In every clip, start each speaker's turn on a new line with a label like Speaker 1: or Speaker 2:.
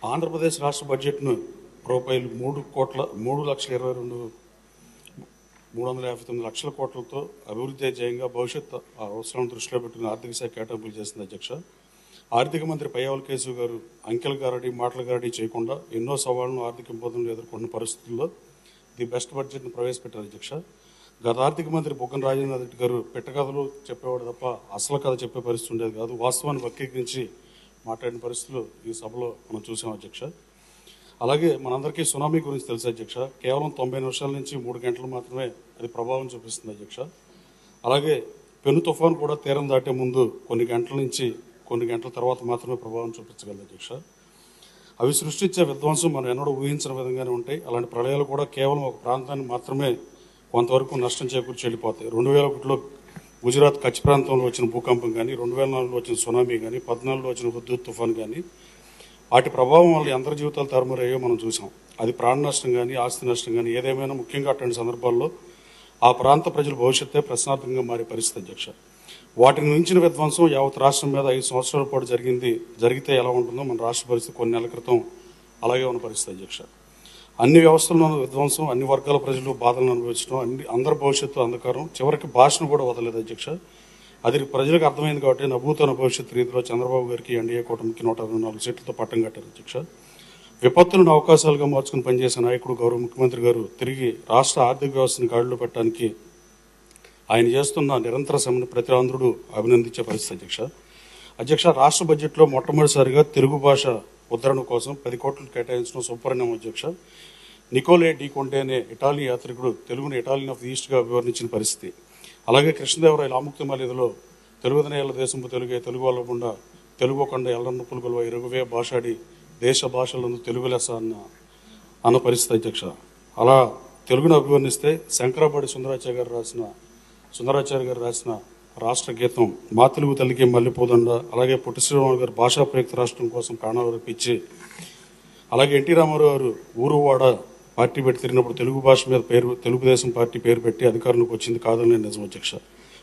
Speaker 1: ఆంధ్రప్రదేశ్ రాష్ట్ర బడ్జెట్ను రూపాయలు 3,22,359 కోట్లతో అభివృద్ధి ధ్యేయంగా భవిష్యత్ అవసరాలను దృష్టిలో పెట్టుకుని ఆర్థిక శాఖ కేటాయింపులు చేసింది అధ్యక్ష. ఆర్థిక మంత్రి పయ్యావుల కేశవ్ గారు అంకెల గారడి మాటల గారడి చేయకుండా ఎన్నో సవాళ్లను ఆర్థిక ఇబ్బందులు ఎదుర్కొన్న పరిస్థితుల్లో ది బెస్ట్ బడ్జెట్ను ప్రవేశపెట్టారు అధ్యక్ష. గత ఆర్థిక మంత్రి బుగ్గన రాజేంద్ర రెడ్డి గారు పెట్టకథలు చెప్పేవాడు తప్ప అసలు కథ చెప్పే పరిస్థితి ఉండేది కాదు. వాస్తవాన్ని వక్రీకరించి మాట్లాడిన పరిస్థితులు ఈ సభలో మనం చూసాం అధ్యక్ష. అలాగే మనందరికీ సునామీ గురించి తెలుసు అధ్యక్ష. కేవలం 90 నిమిషాల నుంచి 3 గంటలు మాత్రమే అది ప్రభావం చూపిస్తుంది అధ్యక్ష. అలాగే పెను తుఫాను కూడా తీరం దాటే ముందు కొన్ని గంటల నుంచి కొన్ని గంటల తర్వాత మాత్రమే ప్రభావం చూపించగలదు అధ్యక్ష. అవి సృష్టించే విధ్వంసం మనం ఎన్నడూ ఊహించిన విధంగానే ఉంటాయి. అలాంటి ప్రళయాలు కూడా కేవలం ఒక ప్రాంతాన్ని మాత్రమే కొంతవరకు నష్టం చేకూర్చి వెళ్ళిపోతాయి. 2001లో గుజరాత్ కచ్ ప్రాంతంలో వచ్చిన భూకంపం కానీ, 2004లో వచ్చిన సునామీ కానీ, 2014లో వచ్చిన హుద్దూద్ తుఫాన్ కానీ వాటి ప్రభావం వల్ల అందరి జీవితాలు తారుమారయ్యో మనం చూసాం. అది ప్రాణ నష్టం కానీ, ఆస్తి నష్టం కానీ ఏదేమైనా ముఖ్యంగా అటువంటి సందర్భాల్లో ఆ ప్రాంత ప్రజల భవిష్యత్తే ప్రశ్నార్థకంగా మారే పరిస్థితి అధ్యక్ష. వాటిని మించిన విధ్వంసం యావత్ రాష్ట్రం మీద 5 సంవత్సరాల పాటు జరిగితే ఎలా ఉంటుందో మన రాష్ట్ర పరిస్థితి కొన్ని నెలల క్రితం అలాగే ఉన్న పరిస్థితి అధ్యక్ష. అన్ని వ్యవస్థల్లోనూ విధ్వంసం, అన్ని వర్గాల ప్రజలు బాధలను అనుభవించడం, అందరి భవిష్యత్తు అంధకారం, చివరికి భాషను కూడా వదలలేదు అధ్యక్ష. అది ప్రజలకు అర్థమైంది కాబట్టి నభూతన భవిష్యత్తు రీతిలో చంద్రబాబు గారికి ఎన్డీఏ కూటమికి 124 సీట్లతో పట్టం కట్టారు అధ్యక్ష. విపత్తులను అవకాశాలుగా మార్చుకుని పనిచేసే నాయకుడు గౌరవ ముఖ్యమంత్రి గారు తిరిగి రాష్ట్ర ఆర్థిక వ్యవస్థను గాడిలో పెట్టడానికి ఆయన చేస్తున్న నిరంతర శ్రమను ప్రతి ఆంధ్రుడు అభినందించే పరిస్థితి అధ్యక్ష. రాష్ట్ర బడ్జెట్లో మొట్టమొదటిసారిగా తెలుగు భాష ఉద్ధరణ కోసం 10 కోట్లు కేటాయించడం శుభపరిణామం అధ్యక్ష. నికోలే డి కొంటే అనే ఇటాలీ యాత్రికుడు తెలుగును ఇటాలియన్ ఆఫ్ ది ఈస్ట్గా వివరించిన పరిస్థితి. అలాగే కృష్ణదేవరాయల ఆముక్తిమాలిదలో తెలుగుదనేళ్ల దేశంపు తెలుగే తెలుగు వల్లకుండా తెలుగు కొండ ఎల్లన్న పులుగుల ఇరుగువే భాషాడి దేశ భాషలందు తెలుగు లెస అన్న పరిస్థితి అధ్యక్ష. అలా తెలుగును అభివర్ణిస్తే శంకరాబాడి సుందరాచార్య గారు రాసిన రాష్ట్ర గీతం మా తెలుగు తల్లికి మల్లెపోదండ, అలాగే పొట్టి శ్రీరాములు గారు భాషా ప్రయుక్త రాష్ట్రం కోసం ప్రాణాలు అర్పించి, అలాగే ఎన్టీ రామారావు గారు ఊరువాడ పార్టీ పెట్టి తిరిగినప్పుడు తెలుగు భాష మీద తెలుగుదేశం పార్టీ పేరు పెట్టి అధికారంలోకి వచ్చింది కాదని నిజం అధ్యక్ష.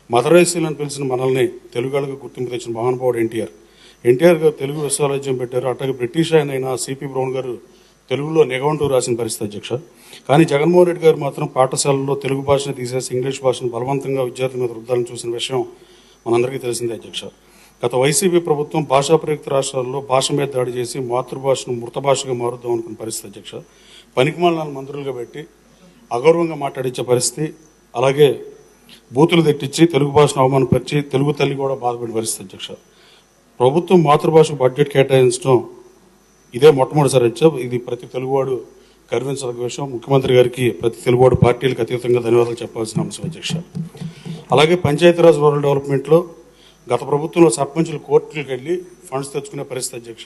Speaker 1: మదరైసీలను పిలిచిన మనల్ని తెలుగులకు గుర్తింపు తెచ్చిన మహానుభావుడు ఎన్టీఆర్ గారు తెలుగు విశ్వవిద్యాలయం పెట్టారు. అట్లాగే బ్రిటిష్ అయిన సిపి బ్రౌన్ గారు తెలుగులో నిఘంటూ రాసిన పరిస్థితి అధ్యక్ష. కానీ జగన్మోహన్ రెడ్డి గారు మాత్రం పాఠశాలల్లో తెలుగు భాషను తీసేసి ఇంగ్లీష్ భాషను బలవంతంగా విద్యార్థుల మీద రుద్దాలని చూసిన విషయం మనందరికీ తెలిసిందే అధ్యక్ష. గత వైసీపీ ప్రభుత్వం భాషా ప్రయుక్త రాష్ట్రాల్లో భాష మీద దాడి చేసి మాతృభాషను మృత భాషగా మారుద్దాం అనుకున్న పరిస్థితి అధ్యక్ష. పనికిమాలిన మంత్రులుగా పెట్టి అగౌరవంగా మాట్లాడించే పరిస్థితి, అలాగే బూతులు తెట్టించి తెలుగు భాషను అవమానపరిచి తెలుగు తల్లి కూడా బాధపడిన పరిస్థితి అధ్యక్ష. ప్రభుత్వం మాతృభాషకు బడ్జెట్ కేటాయించడం ఇదే మొట్టమొదటిసారి అధ్యక్ష. ఇది ప్రతి తెలుగువాడు గర్వించదగ్గ విషయం. ముఖ్యమంత్రి గారికి ప్రతి తెలుగువాడు పార్టీలకు అతీతంగా ధన్యవాదాలు చెప్పాల్సిన అంశం అధ్యక్ష. అలాగే పంచాయతీరాజ్ రూరల్ డెవలప్మెంట్లో గత ప్రభుత్వంలో సర్పంచులు కోర్టులకు వెళ్ళి ఫండ్స్ తెచ్చుకునే పరిస్థితి అధ్యక్ష.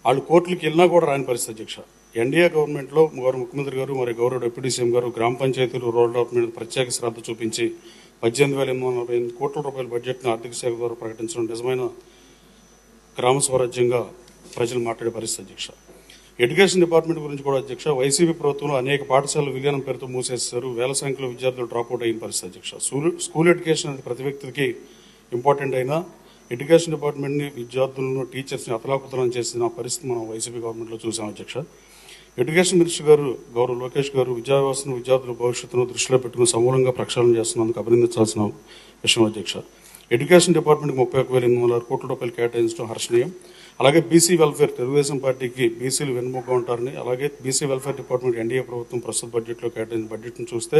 Speaker 1: వాళ్ళు కోర్టులకు వెళ్ళినా కూడా రాని పరిస్థితి అధ్యక్ష. ఎన్డీఏ గవర్నమెంట్లో ముఖ్యమంత్రి గారు మరియు గౌరవ డిప్యూటీ సీఎం గారు గ్రామ పంచాయతీలు రూరల్ డెవలప్మెంట్ ప్రత్యేక శ్రద్ధ చూపించి 18,848 కోట్ల రూపాయల బడ్జెట్ను ఆర్థిక శాఖ ద్వారా ప్రకటించడం నిజమైన గ్రామ స్వరాజ్యంగా ప్రజలు మాట్లాడే పరిస్థితి అధ్యక్ష. ఎడ్యుకేషన్ డిపార్ట్మెంట్ గురించి కూడా అధ్యక్ష. వైసీపీ ప్రభుత్వంలో అనేక పాఠశాలలు విలీనం పేరుతో మూసేశారు. వేల సంఖ్యలో విద్యార్థులు డ్రాప్అవుట్ అయిన పరిస్థితి అధ్యక్ష. స్కూల్ ఎడ్యుకేషన్ అనేది ప్రతి వ్యక్తికి ఇంపార్టెంట్ అయినా ఎడ్యుకేషన్ డిపార్ట్మెంట్ని విద్యార్థులను టీచర్స్ని అతలాకుతలం చేసిన పరిస్థితి మనం వైసీపీ గవర్నమెంట్లో చూసాం అధ్యక్ష. ఎడ్యుకేషన్ మినిస్టర్ గారు గౌరవ లోకేష్ గారు విద్యా వ్యవస్థను విద్యార్థుల భవిష్యత్తును దృష్టిలో పెట్టుకుని సమూలంగా ప్రక్షాళన చేస్తున్నందుకు అభినందించాల్సిన విషయం అధ్యక్ష. ఎడ్యుకేషన్ డిపార్ట్మెంట్కి 31,806 కోట్ల రూపాయలు కేటాయించడం హర్షణీయం. అలాగే బీసీ వెల్ఫేర్ తెలుగుదేశం పార్టీకి బీసీలు వెన్నుముగ్గా ఉంటారని, అలాగే బీసీ వెల్ఫేర్ డిపార్ట్మెంట్ ఎన్డీఏ ప్రభుత్వం ప్రస్తుత బడ్జెట్లో కేటాయించిన బడ్జెట్ను చూస్తే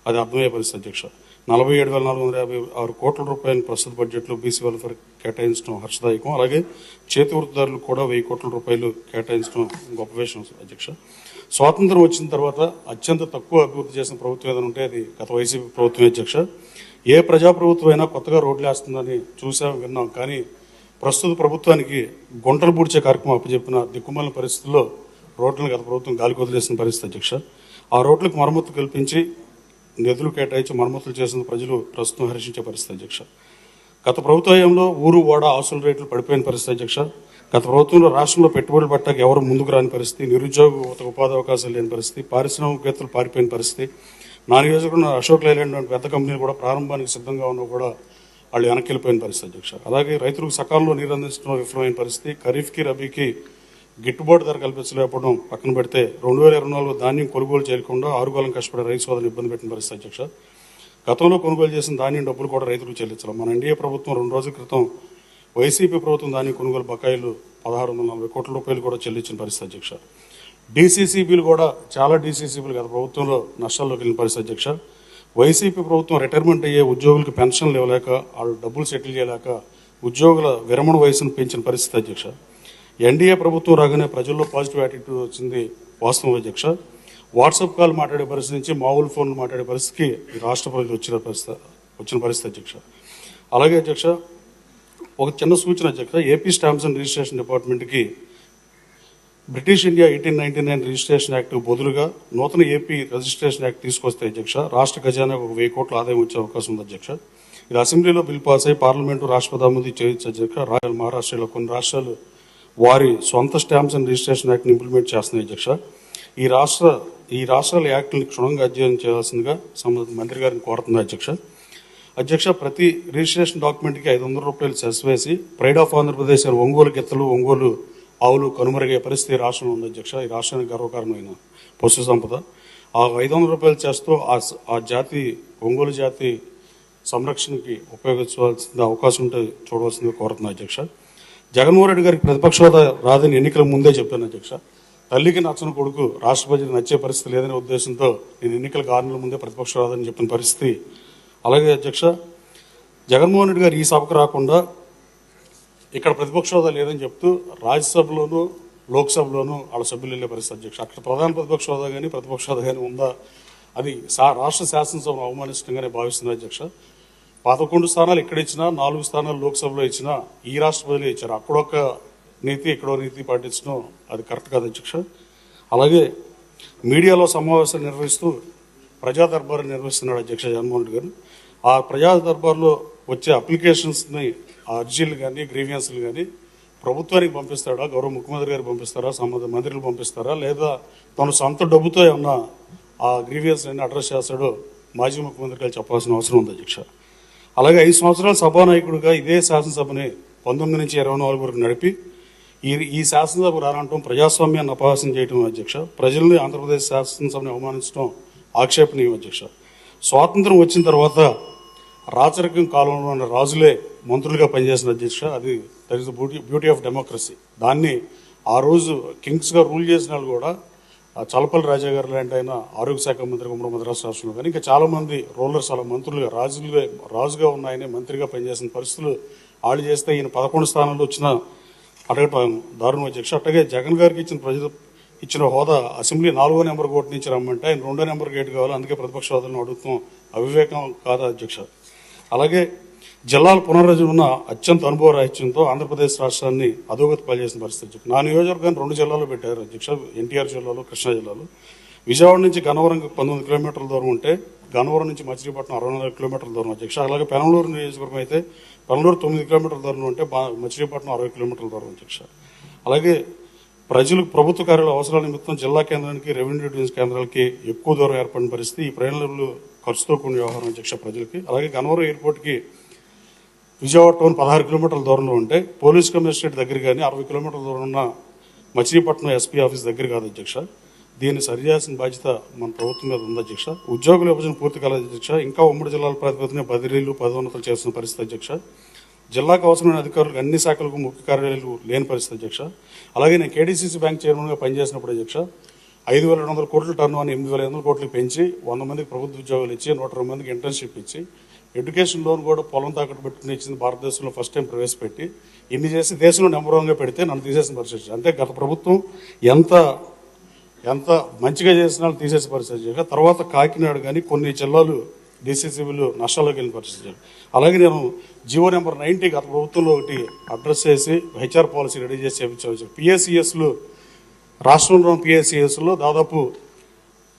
Speaker 1: అది అర్థమయ్యే పరిస్థితి అధ్యక్ష. 47,456 కోట్ల రూపాయలు ప్రస్తుత బడ్జెట్లో బీసీ వెల్ఫేర్ కేటాయించడం హర్షదాయకం. అలాగే చేతి వృత్తిదారులకు కూడా 1,000 కోట్ల రూపాయలు కేటాయించడం గొప్ప విషయం అధ్యక్ష. స్వాతంత్రం వచ్చిన తర్వాత అత్యంత తక్కువ అభివృద్ధి చేసిన ప్రభుత్వం ఏదైనా ఉంటే అది గత వైసీపీ ప్రభుత్వమే అధ్యక్ష. ఏ ప్రజాప్రభుత్వం అయినా కొత్తగా రోడ్లు వేస్తుందని చూసాం విన్నాం, కానీ ప్రస్తుత ప్రభుత్వానికి గుంటలు పూడ్చే కార్యక్రమం అప్పచెప్పిన దిక్కుమాలిన పరిస్థితుల్లో రోడ్లను గత ప్రభుత్వం గాలికి వదిలేసిన పరిస్థితి అధ్యక్ష. ఆ రోడ్లకు మరమ్మతు కల్పించి నిధులు కేటాయించి మరమ్మతులు చేసిన ప్రజలు ప్రస్తుతం హర్షించే పరిస్థితి అధ్యక్ష. గత ప్రభుత్వంలో ఊరు వాడ ఆస్తుల రేట్లు పడిపోయిన పరిస్థితి అధ్యక్ష. గత ప్రభుత్వంలో రాష్ట్రంలో పెట్టుబడులు పెట్టక ఎవరు ముందుకు రాని పరిస్థితి, నిరుద్యోగ ఉపాధి అవకాశాలు లేని పరిస్థితి, పారిశ్రామికవేత్తలు పారిపోయిన పరిస్థితి, నా నియోజకవర్గంలో అశోక్ లైలాండ్ పెద్ద కంపెనీలు కూడా ప్రారంభానికి సిద్ధంగా ఉన్నా కూడా వాళ్ళు వెనక్కి వెళ్ళిపోయిన పరిస్థితి అధ్యక్ష. అలాగే రైతులకు సకాలంలో నీరు అందించడం విఫలమైన పరిస్థితి, ఖరీఫ్కి రబీకి గిట్టుబాటు ధర కల్పించలేకపోవడం పక్కన పెడితే 2024 ధాన్యం కొనుగోలు చేయకుండా ఆరుగాలం కష్టపడే రైతు సోదరులు ఇబ్బంది పెట్టిన పరిస్థితి అధ్యక్ష. గతంలో కొనుగోలు చేసిన ధాన్యం డబ్బులు కూడా రైతులకు చెల్లించాలి. మన ఎన్డీఏ ప్రభుత్వం 2 రోజుల క్రితం వైసీపీ ప్రభుత్వం ధాన్యం కొనుగోలు బకాయిలు 1640 కోట్ల రూపాయలు కూడా చెల్లించిన పరిస్థితి అధ్యక్ష. డీసీసీబీలు కూడా చాలా డీసీసీబీలు గత ప్రభుత్వంలో నష్టాల్లోకి వెళ్ళిన పరిస్థితి అధ్యక్ష. వైసీపీ ప్రభుత్వం రిటైర్మెంట్ అయ్యే ఉద్యోగులకు పెన్షన్లు ఇవ్వలేక, వాళ్ళు డబ్బులు సెటిల్ చేయలేక ఉద్యోగుల విరమణ వయసును పెంచిన పరిస్థితి అధ్యక్ష. ఎన్డీఏ ప్రభుత్వం రాగానే ప్రజల్లో పాజిటివ్ యాటిట్యూడ్ వచ్చింది వాస్తవం అధ్యక్ష. వాట్సాప్ కాల్ మాట్లాడే పరిస్థితి నుంచి మామూలు ఫోన్లు మాట్లాడే పరిస్థితికి ఈ రాష్ట్ర ప్రజలు వచ్చిన పరిస్థితి అధ్యక్ష. అలాగే అధ్యక్ష ఒక చిన్న సూచన అధ్యక్ష, ఏపీ స్టాంప్స్ అండ్ రిజిస్ట్రేషన్ డిపార్ట్మెంట్కి బ్రిటిష్ ఇండియా 1899 రిజిస్ట్రేషన్ యాక్ట్ బదులుగా నూతన ఏపీ రిజిస్ట్రేషన్ యాక్ట్ తీసుకొస్తే అధ్యక్ష రాష్ట్ర ఖజానాకు 1000 కోట్ల ఆదాయం వచ్చే అవకాశం ఉంది అధ్యక్ష. ఇది అసెంబ్లీలో బిల్ పాస్ అయ్యి పార్లమెంటు రాష్ట్రపతి ఆమోదం చేయొచ్చు అధ్యక్ష. మహారాష్ట్రలో కొన్ని రాష్ట్రాలు వారి సొంత స్టాంప్స్ అండ్ రిజిస్ట్రేషన్ యాక్ట్ని ఇంప్లిమెంట్ చేస్తున్నాయి అధ్యక్ష. ఈ రాష్ట్రాల యాక్ట్ని క్షుణ్ణంగా అధ్యయనం చేయాల్సిందిగా సంబంధిత మంత్రి గారిని కోరుతుంది అధ్యక్ష. ప్రతి రిజిస్ట్రేషన్ డాక్యుమెంట్కి 500 రూపాయలు సెస్ వేసి ప్రైడ్ ఆఫ్ ఆంధ్రప్రదేశ్ ఒంగోలు గిత్తలు, ఒంగోలు ఆవులు కనుమరుగే పరిస్థితి రాష్ట్రంలో ఉంది అధ్యక్ష. ఈ రాష్ట్రానికి గర్వకారణమైన పశు సంపద. ఆ 500 రూపాయలు చేస్తూ ఆ జాతి ఒంగోలు జాతి సంరక్షణకి ఉపయోగించవలసిన అవకాశం ఉంటే చూడవలసిందిగా కోరుతున్నాను అధ్యక్ష. జగన్మోహన్ రెడ్డి గారికి ప్రతిపక్ష హోదా రాదని ఎన్నికల ముందే చెప్పాను అధ్యక్ష. తల్లికి నచ్చని కొడుకు రాష్ట్రపతికి నచ్చే పరిస్థితి లేదనే ఉద్దేశంతో నేను ఎన్నికలకు 6 నెలల ముందే ప్రతిపక్ష హోదా అని చెప్పిన పరిస్థితి. అలాగే అధ్యక్ష జగన్మోహన్ రెడ్డి గారు ఈ సభకు రాకుండా ఇక్కడ ప్రతిపక్ష హోదా లేదని చెప్తూ రాజ్యసభలోనూ లోక్సభలోనూ వాళ్ళ సభ్యులు వెళ్ళే పరిస్థితి అధ్యక్ష. అక్కడ ప్రధాన ప్రతిపక్ష హోదా కానీ ప్రతిపక్ష హోదా కానీ ఉందా, అది రాష్ట్ర శాసనసభను అవమానిస్తుండగానే భావిస్తున్నారు అధ్యక్ష. 11 స్థానాలు ఇక్కడ ఇచ్చినా, 4 స్థానాలు లోక్సభలో ఇచ్చినా ఈ రాష్ట్ర ప్రజలే ఇచ్చారు. అక్కడొక నీతి ఇక్కడో నీతి పాటించడం అది కరెక్ట్ కాదు అధ్యక్ష. అలాగే మీడియాలో సమావేశాలు నిర్వహిస్తూ ప్రజా దర్బారు నిర్వహిస్తున్నాడు అధ్యక్ష జగన్మోహన్ రెడ్డి గారు. ఆ ప్రజా దర్బార్లో వచ్చే అప్లికేషన్స్ని, ఆ అర్జీలు కానీ గ్రీవియన్స్లు కానీ ప్రభుత్వానికి పంపిస్తాడా, గౌరవ ముఖ్యమంత్రి గారు పంపిస్తారా, సంబంధిత మంత్రులు పంపిస్తారా, లేదా తను సొంత డబ్బుతో ఏమన్నా ఆ గ్రీవియన్స్ అన్ని అడ్రస్ చేస్తాడో మాజీ ముఖ్యమంత్రి గారు చెప్పాల్సిన అవసరం ఉంది అధ్యక్ష. అలాగే 5 సంవత్సరాల సభానాయకుడిగా ఇదే శాసనసభని 19 నుంచి 24 వరకు నడిపి ఈ శాసనసభ రానంటం ప్రజాస్వామ్యాన్ని అపహాస్యం చేయడం అధ్యక్ష. ప్రజల్ని ఆంధ్రప్రదేశ్ శాసనసభని అవమానించడం ఆక్షేపణీయం అధ్యక్ష. స్వాతంత్రం వచ్చిన తర్వాత రాచరికం కాలంలో ఉన్న రాజులే మంత్రులుగా పనిచేసిన అధ్యక్ష. అది that is the beauty of democracy. దాన్ని ఆ రోజు కింగ్స్గా రూల్ చేసిన వాళ్ళు కూడా చలపల్లి రాజా గారు లాంటి ఆయన ఆరోగ్య శాఖ మంత్రి ఉమ్మడి మద్రాసు రాష్ట్రంలో కానీ ఇంకా చాలామంది రూలర్స్ అలా మంత్రులుగా రాజుగా ఉన్న ఆయనే మంత్రిగా పనిచేసిన పరిస్థితులు వాళ్ళు చేస్తే ఈయన 11 స్థానాల్లో వచ్చిన అడగటం దారుణం అధ్యక్ష. అట్లాగే జగన్ గారికి ఇచ్చిన హోదా అసెంబ్లీ 4వ నెంబర్ గేట్ నుంచి రమ్మంటే ఆయన 2వ నెంబర్ గేట్ కావాలి, అందుకే ప్రతిపక్ష హోదాలను అడుగుతాం. అవివేకం కాదా అధ్యక్ష. అలాగే జిల్లాల పునర్రచన అత్యంత అనుభవ రాహిత్యంతో ఆంధ్రప్రదేశ్ రాష్ట్రాన్ని అధోగతి పాల్చేసిన పరిస్థితి. నా నియోజకవర్గాన్ని 2 జిల్లాలో పెట్టారు అధ్యక్ష, ఎన్టీఆర్ జిల్లాలో, కృష్ణా జిల్లాలో. విజయవాడ నుంచి గన్నవరం 19 కిలోమీటర్ల దూరం ఉంటే గన్నవరం నుంచి మచిలీపట్నం 64 కిలోమీటర్ల దూరం అధ్యక్ష. అలాగే పెనమలూరు నియోజకవర్గం అయితే పెనమలూరు 9 కిలోమీటర్ల దూరం ఉంటే మచిలీపట్నం 60 కిలోమీటర్ల దూరం అధ్యక్ష. అలాగే ప్రజలకు ప్రభుత్వ కార్యాలయ అవసరాల నిమిత్తం జిల్లా కేంద్రానికి, రెవెన్యూ డివిజన్ కేంద్రాలకి ఎక్కువ దూరం ఏర్పడిన పరిస్థితి. ఈ ప్రయాణాలు ఖర్చుతో కూడిన వ్యవహారం అధ్యక్ష ప్రజలకి. అలాగే గన్నవరం ఎయిర్పోర్ట్కి విజయవాడ టౌన్ 16 కిలోమీటర్ల దూరంలో ఉంటే పోలీస్ కమిషనరేట్ దగ్గర కానీ 60 కిలోమీటర్ల దూరం ఉన్న మచిలీపట్నం ఎస్పీ ఆఫీస్ దగ్గర కాదు అధ్యక్ష. దీన్ని సరిచేయాల్సిన బాధ్యత మన ప్రభుత్వం మీద ఉంది అధ్యక్ష. ఉద్యోగుల విభజన పూర్తి కాలేదు అధ్యక్ష. ఇంకా ఉమ్మడి జిల్లాల ప్రాతిపదికన బదిలీలు, పదోన్నతులు చేస్తున్న పరిస్థితి అధ్యక్ష. జిల్లాకు అవసరమైన అధికారులకు అన్ని శాఖలకు ముఖ్య కార్యాలయాలు లేని పరిస్థితి అధ్యక్ష. అలాగే నేను కేడీసీసీ బ్యాంక్ చైర్మన్గా పనిచేసినప్పుడు అధ్యక్ష 5,200 కోట్ల టర్న్ అని 8,500 కోట్లకు పెంచి 100 మందికి ప్రభుత్వ ఉద్యోగాలు ఇచ్చి 120 మందికి ఇంటర్న్షిప్ ఇచ్చి ఎడ్యుకేషన్ లోన్ కూడా పొలం తాకట్టు పెట్టుకుని ఇచ్చింది భారతదేశంలో ఫస్ట్ టైం ప్రవేశపెట్టి ఇన్ని చేసి దేశంలో నెంబర్ 1గా పెడితే నన్ను తీసేసిన పరిస్థితి. అంతే గత ప్రభుత్వం ఎంత మంచిగా చేసిన వాళ్ళు తీసేసే పరిస్థితి. తర్వాత కాకినాడ కానీ కొన్ని జిల్లాలు డీసీసీబీలు నష్టాల్లోకి వెళ్ళిన పరిస్థితి. అలాగే నేను జీవో నెంబర్ 90 గత ప్రభుత్వంలో ఒకటి అడ్రస్ చేసి హెచ్ఆర్ పాలసీ రెడీ చేసి చేయించాను. పిఎస్సిఎస్లు రాష్ట్రంలో పిఎస్సిఎస్లో దాదాపు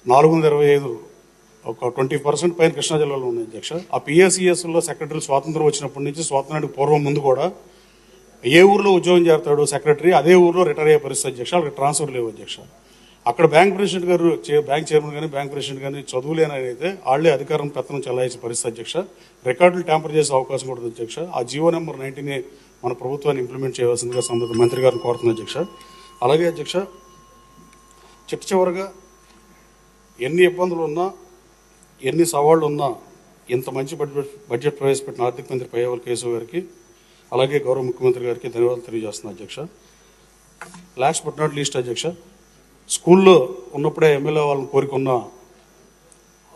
Speaker 1: 425 ఒక 20% పైన కృష్ణా జిల్లాలో ఉన్నాయి అధ్యక్ష. ఆ పిఎస్సిఎస్లో సెక్రటరీలు స్వాతంత్రం వచ్చినప్పటి నుంచి స్వాతంత్రానికి పూర్వం ముందు కూడా ఏ ఊర్లో ఉద్యోగం చేస్తాడో సెక్రటరీ అదే ఊర్లో రిటైర్ అయ్యే పరిస్థితి అధ్యక్ష. వాళ్ళకి ట్రాన్స్ఫర్ లేవు అధ్యక్ష. అక్కడ బ్యాంక్ ప్రెసిడెంట్ గారు బ్యాంక్ చైర్మన్ కానీ బ్యాంక్ ప్రెసిడెంట్ కానీ చదువులేని అయితే వాళ్ళే అధికారం పెత్తనం చెలాయించే పరిస్థితి అధ్యక్ష. రికార్డులు ట్యాంపర్ చేసే అవకాశం కూడా ఉంది అధ్యక్ష. ఆ జీవో నెంబర్ 19 మన ప్రభుత్వాన్ని ఇంప్లిమెంట్ చేయవలసిందిగా సంబంధిత మంత్రి గారిని కోరుతుంది అధ్యక్ష. అలాగే అధ్యక్ష, చివరగా ఎన్ని ఇబ్బందులు ఉన్నా ఎన్ని సవాళ్లు ఉన్నా ఇంత మంచి బడ్జెట్ ప్రవేశపెట్టిన ఆర్థిక మంత్రి పయ్యావుల కేశవ్ గారికి అలాగే గౌరవ ముఖ్యమంత్రి గారికి ధన్యవాదాలు తెలియజేస్తున్నాను అధ్యక్ష. లాస్ట్ బట్ నాట్ లీస్ట్ అధ్యక్ష, స్కూల్లో ఉన్నప్పుడే ఎమ్మెల్యే వాళ్ళని కోరికున్న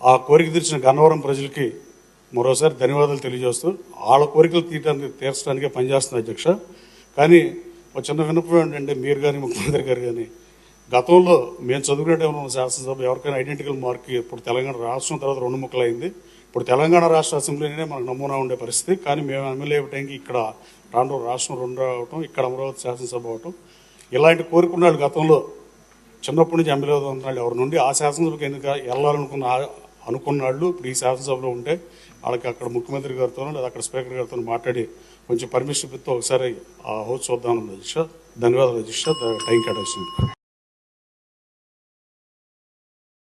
Speaker 1: ఆ కోరిక తీర్చిన గన్నవరం ప్రజలకి మరోసారి ధన్యవాదాలు తెలియజేస్తూ వాళ్ళ కోరికలు తీర్చడానికే పనిచేస్తుంది అధ్యక్ష. కానీ ఒక చిన్న విన్నపం ఏంటంటే మీరు కానీ ముఖ్యమంత్రి గారు కానీ గతంలో మేము చదువుకునే టైంలో ఉన్న శాసనసభ ఎవరికైనా ఐడెంటికల్ మార్క్ ఇప్పుడు తెలంగాణ రాష్ట్రం తర్వాత 2 ముక్కలు అయింది. ఇప్పుడు తెలంగాణ రాష్ట్ర అసెంబ్లీనే మనకు నమూనా ఉండే పరిస్థితి. కానీ మేము ఎమ్మెల్యే టైంకి ఇక్కడ రాష్ట్రం 2 అవటం, ఇక్కడ అమరావతి శాసనసభ అవటం, ఇలాంటి కోరుకున్నాడు గతంలో చిన్నప్పటి నుంచి ఎమ్మెల్యే అవుతున్న ఎవరి నుండి ఆ శాసనసభకి అనుకున్నాళ్ళు ఇప్పుడు ఈ శాసనసభలో ఉంటే వాళ్ళకి అక్కడ ముఖ్యమంత్రి గారితోనో లేదా అక్కడ స్పీకర్ గారితో మాట్లాడి కొంచెం పర్మిషన్ ఇస్తే ఒకసారి ఆ హౌస్ చూద్దామని అధ్యక్ష. ధన్యవాదాలు అధ్యక్ష, టైం కేటాయించింది.